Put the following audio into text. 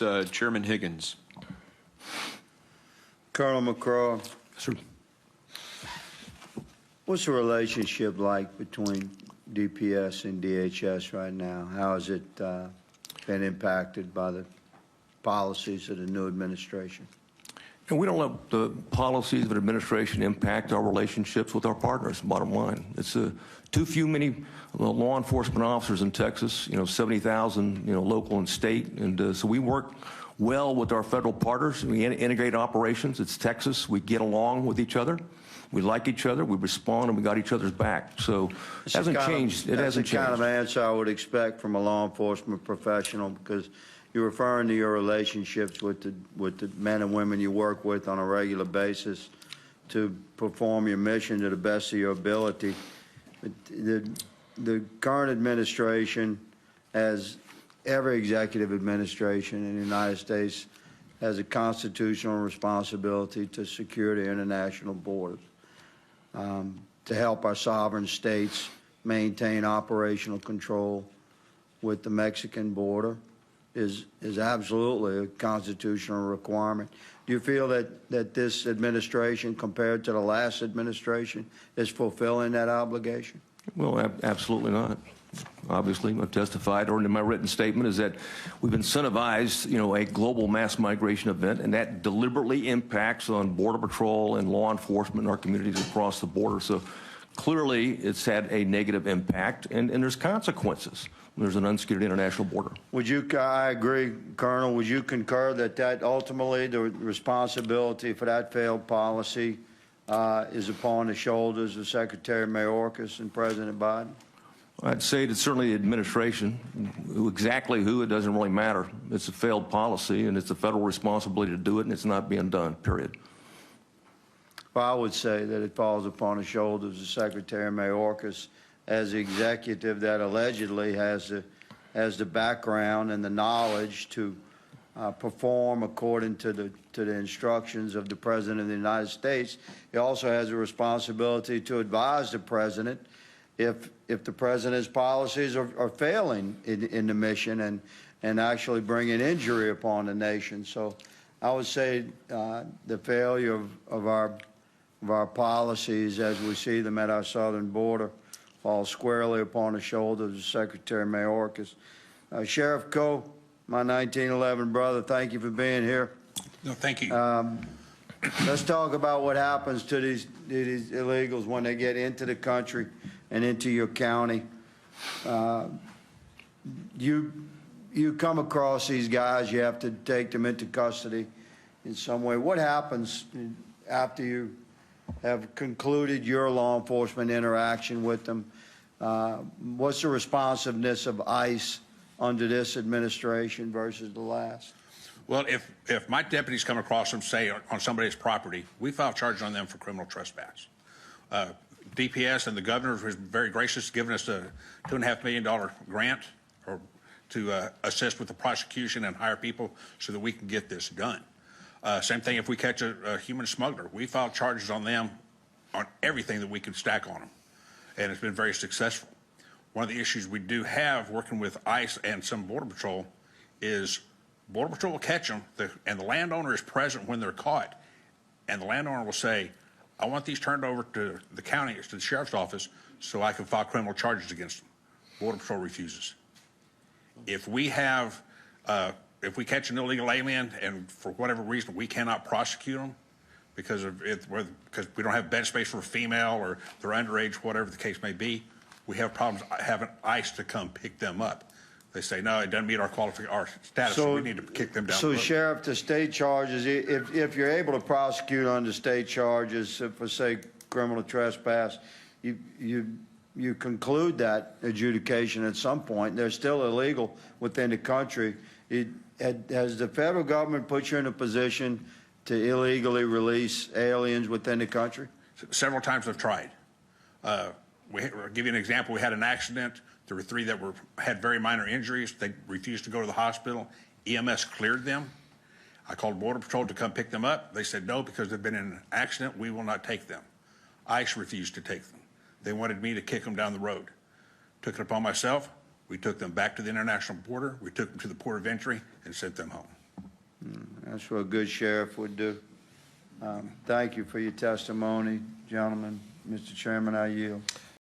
House, Chairman Higgins. Colonel McCraw, Sir. what's the relationship like between DPS and DHS right now? How has it been impacted by the policies of the new administration? And we don't let the policies of an administration impact our relationships with our partners, bottom line. It's too many law enforcement officers in Texas, 70,000, local and state. And so we work well with our federal partners. We integrate operations. It's Texas. We get along with each other. We like each other. We respond, and we got each other's back. So it hasn't changed. It hasn't changed. That's the kind of answer I would expect from a law enforcement professional, because you're referring to your relationships with the men and women you work with on a regular basis to perform your mission to the best of your ability. The current administration, as every executive administration in the United States, has a constitutional responsibility to secure the international borders, to help our sovereign states maintain operational control with the Mexican border is absolutely a constitutional requirement. Do you feel that this administration, compared to the last administration, is fulfilling that obligation? Well, absolutely not. Obviously, I've testified, or in my written statement, is that we've incentivized, a global mass migration event, and that deliberately impacts on Border Patrol and law enforcement in our communities across the border. So clearly, it's had a negative impact, and there's consequences. There's an unsecured international border. I agree, Colonel. Would you concur that ultimately the responsibility for that failed policy is upon the shoulders of Secretary Mayorkas and President Biden? I'd say that certainly the administration, exactly who, it doesn't really matter. It's a failed policy, and it's a federal responsibility to do it, and it's not being done, period. Well, I would say that it falls upon the shoulders of Secretary Mayorkas as the executive that allegedly has the background and the knowledge to perform according to the instructions of the President of the United States. He also has a responsibility to advise the President if the President's policies are failing in the mission and actually bringing injury upon the nation. So I would say the failure of our policies as we see them at our southern border falls squarely upon the shoulders of Secretary Mayorkas. Sheriff Coe, my 1911 brother, thank you for being here. No, thank you. Let's talk about what happens to these illegals when they get into the country and into your county. You come across these guys, you have to take them into custody in some way. What happens after you have concluded your law enforcement interaction with them? What's the responsiveness of ICE under this administration versus the last? Well, if my deputies come across them, say, on somebody's property, we file charges on them for criminal trespass. DPS and the governor was very gracious, giving us a $2.5 million grant to assist with the prosecution and hire people so that we can get this done. Same thing if we catch a human smuggler. We file charges on them on everything that we can stack on them, and it's been very successful. One of the issues we do have working with ICE and some Border Patrol is Border Patrol will catch them, and the landowner is present when they're caught, and the landowner will say, I want these turned over to the county, to the sheriff's office, so I can file criminal charges against them. Border Patrol refuses. If we have, if we catch an illegal alien and for whatever reason we cannot prosecute them because we don't have bed space for a female or they're underage, whatever the case may be, we have problems having ICE to come pick them up. They say, no, it doesn't meet our status, so we need to kick them down. So, Sheriff, the state charges, if you're able to prosecute under state charges for, say, criminal trespass, you conclude that adjudication at some point. They're still illegal within the country. Has the federal government put you in a position to illegally release aliens within the country? Several times I've tried. I'll give you an example. We had an accident. There were 3 that had very minor injuries. They refused to go to the hospital. EMS cleared them. I called Border Patrol to come pick them up. They said, no, because they've been in an accident, we will not take them. ICE refused to take them. They wanted me to kick them down the road. Took it upon myself. We took them back to the international border. We took them to the port of entry and sent them home. That's what a good sheriff would do. Thank you for your testimony, gentlemen. Mr. Chairman, I yield.